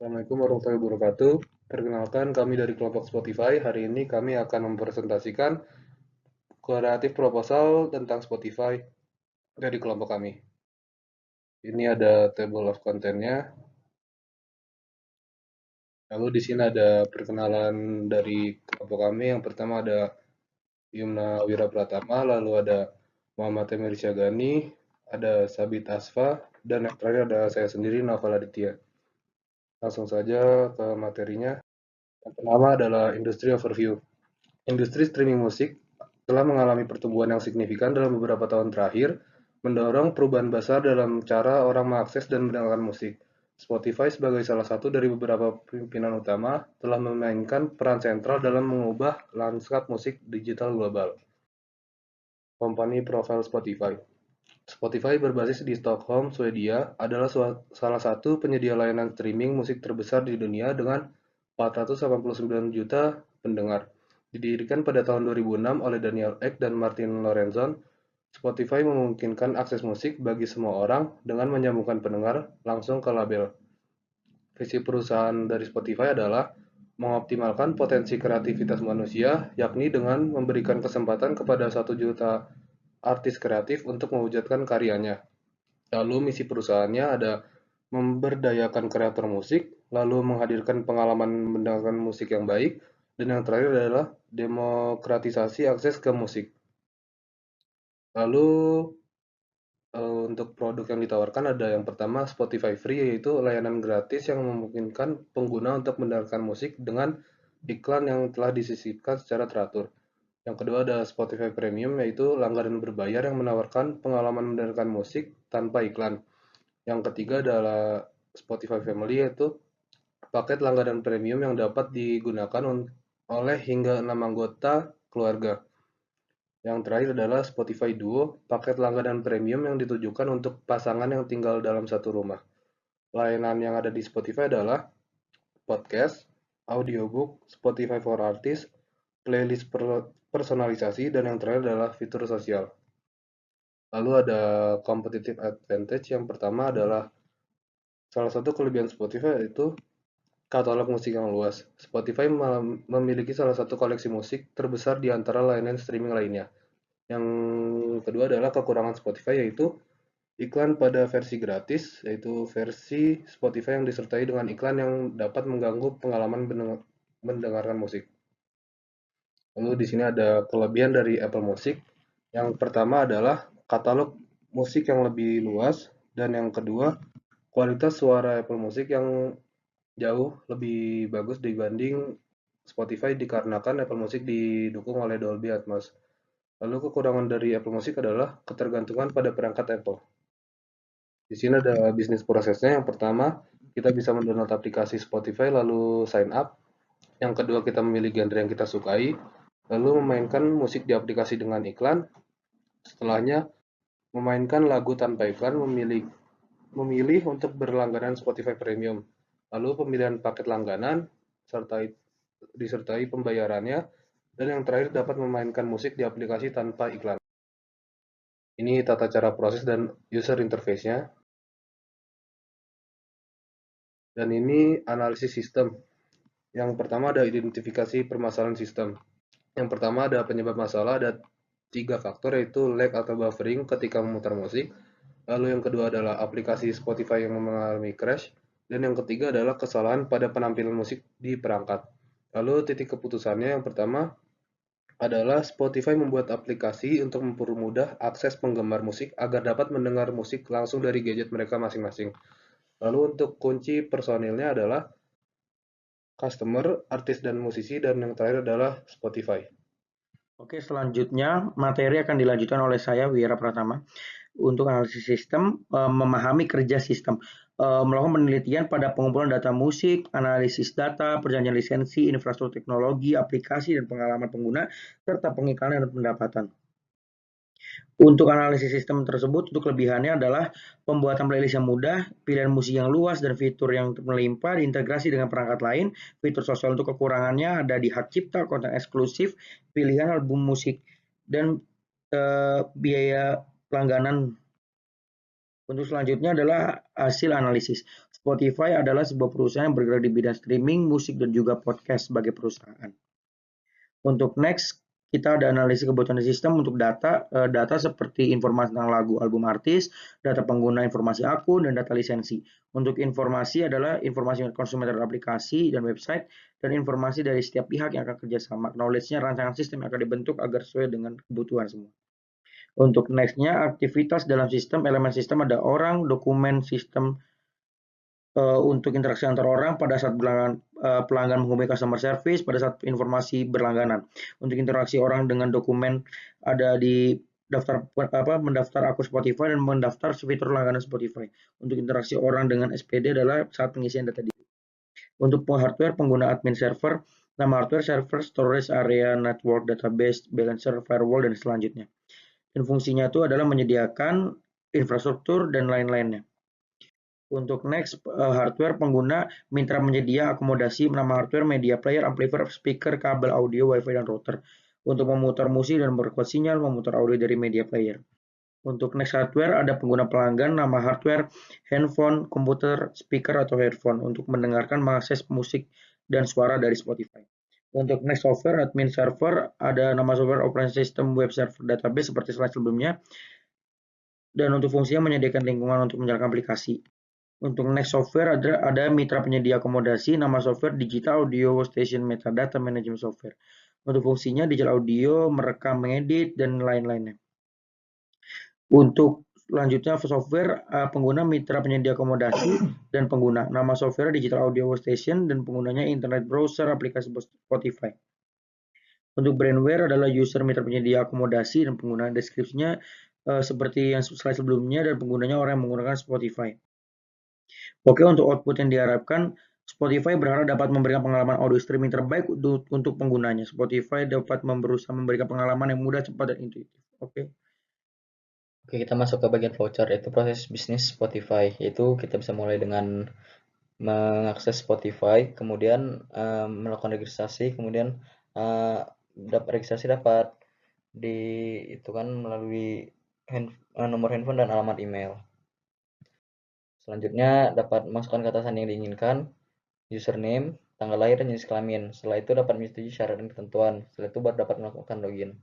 Assalamualaikum warahmatullahi wabarakatuh. Perkenalkan, kami dari kelompok Spotify. Hari ini kami akan mempresentasikan kreatif proposal tentang Spotify dari kelompok kami. Ini ada table of content-nya. Lalu di sini ada perkenalan dari kelompok kami. Yang pertama ada Yumna Wirapratama, lalu ada Muhammad Emir Syagani, ada Sabit Asfa, dan yang terakhir ada saya sendiri, Naufal Aditya. Langsung saja ke materinya. Yang pertama adalah industri overview. Industri streaming musik telah mengalami pertumbuhan yang signifikan dalam beberapa tahun terakhir, mendorong perubahan besar dalam cara orang mengakses dan mendengarkan musik. Spotify sebagai salah satu dari beberapa pimpinan utama telah memainkan peran sentral dalam mengubah lanskap musik digital global. Company profile Spotify. Spotify berbasis di Stockholm, Swedia, adalah salah satu penyedia layanan streaming musik terbesar di dunia dengan 489 juta pendengar. Didirikan pada tahun 2006 oleh Daniel Ek dan Martin Lorenzon, Spotify memungkinkan akses musik bagi semua orang dengan menyambungkan pendengar langsung ke label. Visi perusahaan dari Spotify adalah mengoptimalkan potensi kreativitas manusia, yakni dengan memberikan kesempatan kepada 1 juta artis kreatif untuk mewujudkan karyanya. Lalu misi perusahaannya ada memberdayakan kreator musik, lalu menghadirkan pengalaman mendengarkan musik yang baik, dan yang terakhir adalah demokratisasi akses ke musik. Lalu untuk produk yang ditawarkan ada yang pertama Spotify Free, yaitu layanan gratis yang memungkinkan pengguna untuk mendengarkan musik dengan iklan yang telah disisipkan secara teratur. Yang kedua ada Spotify Premium, yaitu langganan berbayar yang menawarkan pengalaman mendengarkan musik tanpa iklan. Yang ketiga adalah Spotify Family, yaitu paket langganan premium yang dapat digunakan oleh hingga 6 anggota keluarga. Yang terakhir adalah Spotify Duo, paket langganan premium yang ditujukan untuk pasangan yang tinggal dalam satu rumah. Layanan yang ada di Spotify adalah podcast, audiobook, Spotify for Artists, playlist personalisasi, dan yang terakhir adalah fitur sosial. Lalu ada competitive advantage. Yang pertama adalah salah satu kelebihan Spotify yaitu katalog musik yang luas. Spotify memiliki salah satu koleksi musik terbesar di antara layanan streaming lainnya. Yang kedua adalah kekurangan Spotify, yaitu iklan pada versi gratis, yaitu versi Spotify yang disertai dengan iklan yang dapat mengganggu pengalaman mendengarkan musik. Lalu di sini ada kelebihan dari Apple Music. Yang pertama adalah katalog musik yang lebih luas, dan yang kedua kualitas suara Apple Music yang jauh lebih bagus dibanding Spotify dikarenakan Apple Music didukung oleh Dolby Atmos. Lalu kekurangan dari Apple Music adalah ketergantungan pada perangkat Apple. Di sini ada bisnis prosesnya. Yang pertama, kita bisa mendownload aplikasi Spotify lalu sign up. Yang kedua, kita memilih genre yang kita sukai, lalu memainkan musik di aplikasi dengan iklan. Setelahnya, memainkan lagu tanpa iklan, memilih untuk berlangganan Spotify Premium. Lalu pemilihan paket langganan, disertai pembayarannya, dan yang terakhir dapat memainkan musik di aplikasi tanpa iklan. Ini tata cara proses dan user interface-nya. Dan ini analisis sistem. Yang pertama ada identifikasi permasalahan sistem. Yang pertama ada penyebab masalah, ada 3 faktor, yaitu lag atau buffering ketika memutar musik. Lalu yang kedua adalah aplikasi Spotify yang mengalami crash. Dan yang ketiga adalah kesalahan pada penampilan musik di perangkat. Lalu titik keputusannya yang pertama adalah Spotify membuat aplikasi untuk mempermudah akses penggemar musik agar dapat mendengar musik langsung dari gadget mereka masing-masing. Lalu untuk kunci personilnya adalah customer, artis dan musisi, dan yang terakhir adalah Spotify. Oke, selanjutnya materi akan dilanjutkan oleh saya, Wira Pratama, untuk analisis sistem, memahami kerja sistem, melakukan penelitian pada pengumpulan data musik, analisis data, perjanjian lisensi, infrastruktur teknologi, aplikasi, dan pengalaman pengguna, serta pengiklanan dan pendapatan. Untuk analisis sistem tersebut, untuk kelebihannya adalah pembuatan playlist yang mudah, pilihan musik yang luas, dan fitur yang melimpah, diintegrasi dengan perangkat lain. Fitur sosial untuk kekurangannya ada di hak cipta, konten eksklusif, pilihan album musik, dan biaya langganan. Untuk selanjutnya adalah hasil analisis. Spotify adalah sebuah perusahaan yang bergerak di bidang streaming, musik, dan juga podcast sebagai perusahaan. Untuk next, kita ada analisis kebutuhan sistem untuk data seperti informasi tentang lagu, album artis, data pengguna, informasi akun, dan data lisensi. Untuk informasi adalah informasi konsumen terhadap aplikasi dan website, dan informasi dari setiap pihak yang akan kerjasama. Knowledge-nya rancangan sistem yang akan dibentuk agar sesuai dengan kebutuhan semua. Untuk next-nya, aktivitas dalam sistem, elemen sistem ada orang, dokumen, sistem, untuk interaksi antar orang pada saat pelanggan menghubungi customer service, pada saat informasi berlangganan. Untuk interaksi orang dengan dokumen ada di mendaftar akun Spotify dan mendaftar fitur langganan Spotify. Untuk interaksi orang dengan SPD adalah saat pengisian data diri. Untuk hardware, pengguna admin server, nama hardware, server, storage area, network, database, balancer, firewall, dan selanjutnya. Dan fungsinya itu adalah menyediakan infrastruktur dan lain-lainnya. Untuk next, hardware, pengguna mitra menyedia akomodasi nama hardware, media player, amplifier, speaker, kabel audio, wifi, dan router. Untuk memutar musik dan memperkuat sinyal, memutar audio dari media player. Untuk next hardware, ada pengguna pelanggan, nama hardware, handphone, komputer, speaker, atau headphone untuk mendengarkan, mengakses musik dan suara dari Spotify. Untuk next software, admin server, ada nama software, operation system, web server, database seperti slide sebelumnya. Dan untuk fungsinya menyediakan lingkungan untuk menjalankan aplikasi. Untuk next software ada mitra penyedia akomodasi, nama software digital audio station metadata management software. Untuk fungsinya digital audio, merekam, mengedit, dan lain-lainnya. Untuk selanjutnya software, pengguna mitra penyedia akomodasi dan pengguna. Nama software digital audio station dan penggunanya internet browser aplikasi Spotify. Untuk brandware adalah user mitra penyedia akomodasi dan pengguna. Deskripsinya seperti yang slide sebelumnya dan penggunanya orang yang menggunakan Spotify. Oke, untuk output yang diharapkan, Spotify berharap dapat memberikan pengalaman audio streaming terbaik untuk penggunanya. Spotify dapat berusaha memberikan pengalaman yang mudah, cepat, dan intuitif. Oke. Oke, kita masuk ke bagian voucher, yaitu proses bisnis Spotify. Yaitu kita bisa mulai dengan mengakses Spotify, kemudian melakukan registrasi, kemudian registrasi dapat itu kan melalui nomor handphone dan alamat email. Selanjutnya dapat masukkan kata sandi yang diinginkan, username, tanggal lahir, dan jenis kelamin. Setelah itu dapat menyetujui syarat dan ketentuan. Setelah itu baru dapat melakukan login.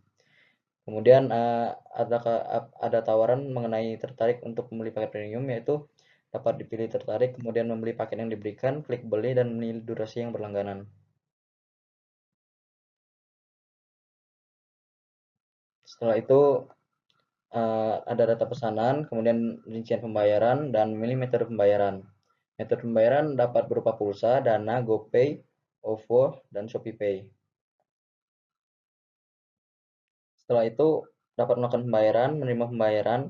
Kemudian ada tawaran mengenai tertarik untuk membeli paket premium, yaitu dapat dipilih tertarik, kemudian membeli paket yang diberikan, klik beli, dan menilai durasi yang berlangganan. Setelah itu ada data pesanan, kemudian rincian pembayaran, dan memilih metode pembayaran. Metode pembayaran dapat berupa pulsa, Dana, GoPay, OVO, dan ShopeePay. Setelah itu dapat melakukan pembayaran, menerima pembayaran,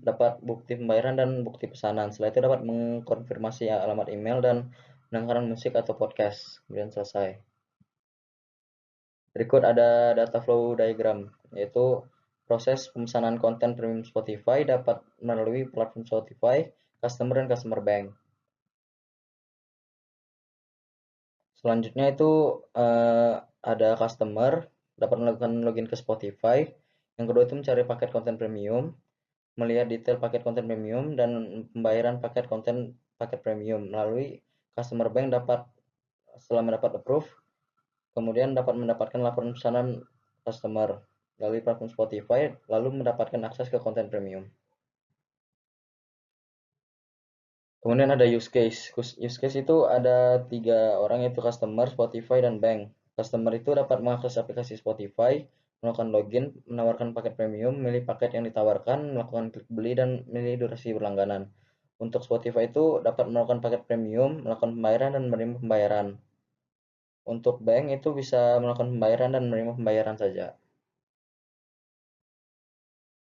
dapat bukti pembayaran dan bukti pesanan. Setelah itu dapat mengkonfirmasi alamat email dan mendengarkan musik atau podcast. Kemudian selesai. Berikut ada data flow diagram, yaitu proses pemesanan konten premium Spotify dapat melalui platform Spotify, customer, dan customer bank. Selanjutnya itu ada customer, dapat melakukan login ke Spotify. Yang kedua itu mencari paket konten premium, melihat detail paket konten premium, dan pembayaran paket premium melalui customer bank setelah mendapat approve, kemudian dapat mendapatkan laporan pesanan customer melalui platform Spotify, lalu mendapatkan akses ke konten premium. Kemudian ada use case. Use case itu ada 3 orang, yaitu customer, Spotify, dan bank. Customer itu dapat mengakses aplikasi Spotify, melakukan login, menawarkan paket premium, memilih paket yang ditawarkan, melakukan klik beli, dan memilih durasi berlangganan. Untuk Spotify itu dapat melakukan paket premium, melakukan pembayaran, dan menerima pembayaran. Untuk bank itu bisa melakukan pembayaran dan menerima pembayaran saja.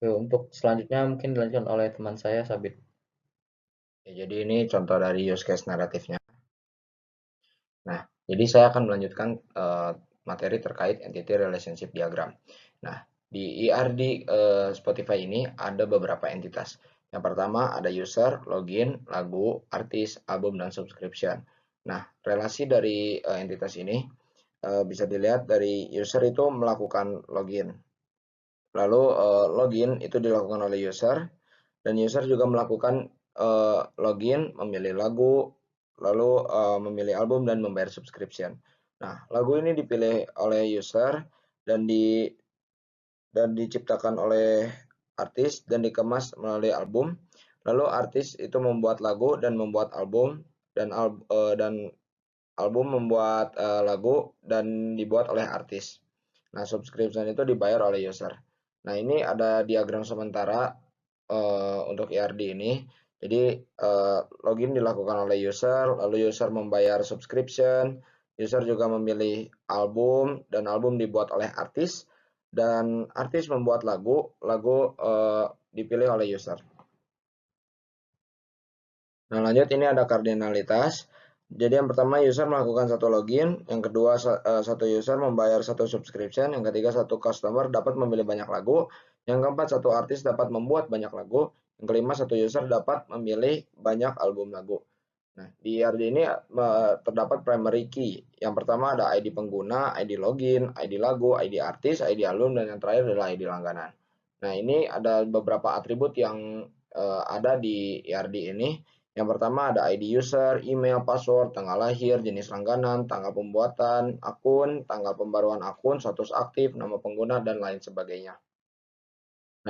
Untuk selanjutnya mungkin dilanjutkan oleh teman saya, Sabit. Jadi ini contoh dari use case naratifnya. Nah, jadi saya akan melanjutkan materi terkait entity relationship diagram. Nah, di ERD Spotify ini ada beberapa entitas. Yang pertama ada user, login, lagu, artis, album, dan subscription. Nah, relasi dari entitas ini bisa dilihat dari user itu melakukan login. Lalu login itu dilakukan oleh user, dan user juga melakukan login, memilih lagu, lalu memilih album dan membayar subscription. Nah, lagu ini dipilih oleh user dan diciptakan oleh artis dan dikemas melalui album. Lalu artis itu membuat lagu dan membuat album dan album membuat lagu dan dibuat oleh artis. Nah, subscription itu dibayar oleh user. Nah, ini ada diagram sementara untuk IRD ini. Jadi login dilakukan oleh user, lalu user membayar subscription, user juga memilih album dan album dibuat oleh artis dan artis membuat lagu dipilih oleh user. Nah, lanjut ini ada kardinalitas. Jadi yang pertama user melakukan satu login, yang kedua satu user membayar satu subscription, yang ketiga satu customer dapat memilih banyak lagu, yang keempat satu artis dapat membuat banyak lagu, yang kelima satu user dapat memilih banyak album lagu. Nah, di IRD ini terdapat primary key. Yang pertama ada ID pengguna, ID login, ID lagu, ID artis, ID album, dan yang terakhir adalah ID langganan. Nah, ini ada beberapa atribut yang ada di IRD ini. Yang pertama ada ID user, email, password, tanggal lahir, jenis langganan, tanggal pembuatan akun, tanggal pembaruan akun, status aktif, nama pengguna, dan lain sebagainya.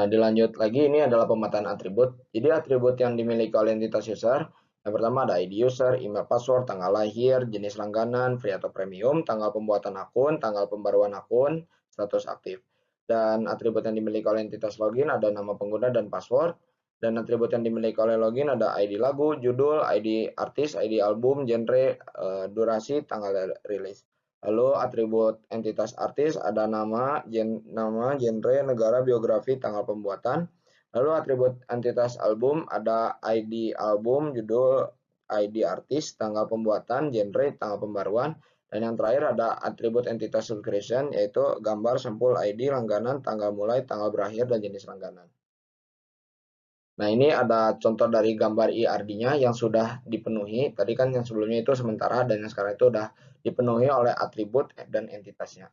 Nah, dilanjut lagi ini adalah pemetaan atribut. Jadi atribut yang dimiliki oleh entitas user, yang pertama ada ID user, email, password, tanggal lahir, jenis langganan, free atau premium, tanggal pembuatan akun, tanggal pembaruan akun, status aktif. Dan atribut yang dimiliki oleh entitas login ada nama pengguna dan password. Dan atribut yang dimiliki oleh login ada ID lagu, judul, ID artis, ID album, genre, durasi, tanggal rilis. Lalu atribut entitas artis ada nama, genre, negara, biografi, tanggal pembuatan. Lalu atribut entitas album ada ID album, judul, ID artis, tanggal pembuatan, genre, tanggal pembaruan. Dan yang terakhir ada atribut entitas subscription yaitu gambar, sampul, ID, langganan, tanggal mulai, tanggal berakhir, dan jenis langganan. Nah, ini ada contoh dari gambar IRD-nya yang sudah dipenuhi. Tadi kan yang sebelumnya itu sementara dan yang sekarang itu sudah dipenuhi oleh atribut dan entitasnya.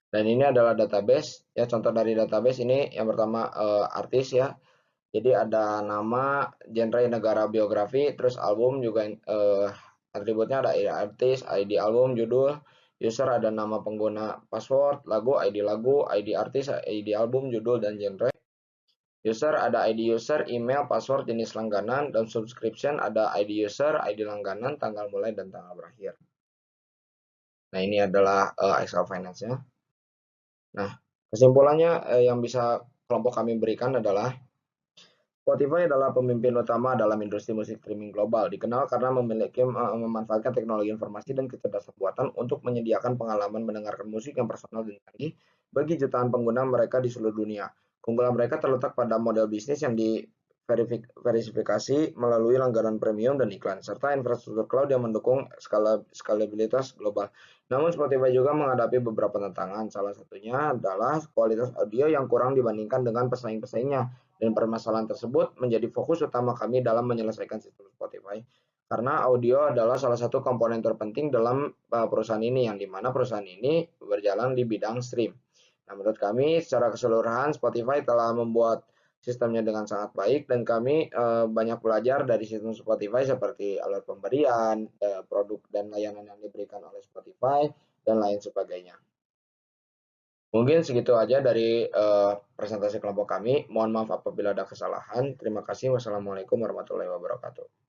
Dan ini adalah database, ya contoh dari database ini yang pertama artis ya. Jadi ada nama, genre, negara, biografi, terus album juga atributnya ada ID artis, ID album, judul, user ada nama pengguna, password, lagu, ID artis, ID album, judul, dan genre. User ada ID user, email, password, jenis langganan, dan subscription ada ID user, ID langganan, tanggal mulai, dan tanggal berakhir. Nah, ini adalah Excel Finance-nya. Nah, kesimpulannya yang bisa kelompok kami berikan adalah Spotify adalah pemimpin utama dalam industri musik streaming global, dikenal karena memanfaatkan teknologi informasi dan kecerdasan buatan untuk menyediakan pengalaman mendengarkan musik yang personal dan canggih bagi jutaan pengguna mereka di seluruh dunia. Keunggulan mereka terletak pada model bisnis yang diverifikasi melalui langganan premium dan iklan, serta infrastruktur cloud yang mendukung skalabilitas global. Namun Spotify juga menghadapi beberapa tantangan, salah satunya adalah kualitas audio yang kurang dibandingkan dengan pesaing-pesaingnya. Dan permasalahan tersebut menjadi fokus utama kami dalam menyelesaikan sistem Spotify. Karena audio adalah salah satu komponen terpenting dalam perusahaan ini, yang dimana perusahaan ini berjalan di bidang stream. Nah, menurut kami secara keseluruhan Spotify telah membuat sistemnya dengan sangat baik dan kami banyak belajar dari sistem Spotify seperti alat pemberian, produk dan layanan yang diberikan oleh Spotify, dan lain sebagainya. Mungkin segitu aja dari presentasi kelompok kami. Mohon maaf apabila ada kesalahan. Terima kasih. Wassalamualaikum warahmatullahi wabarakatuh.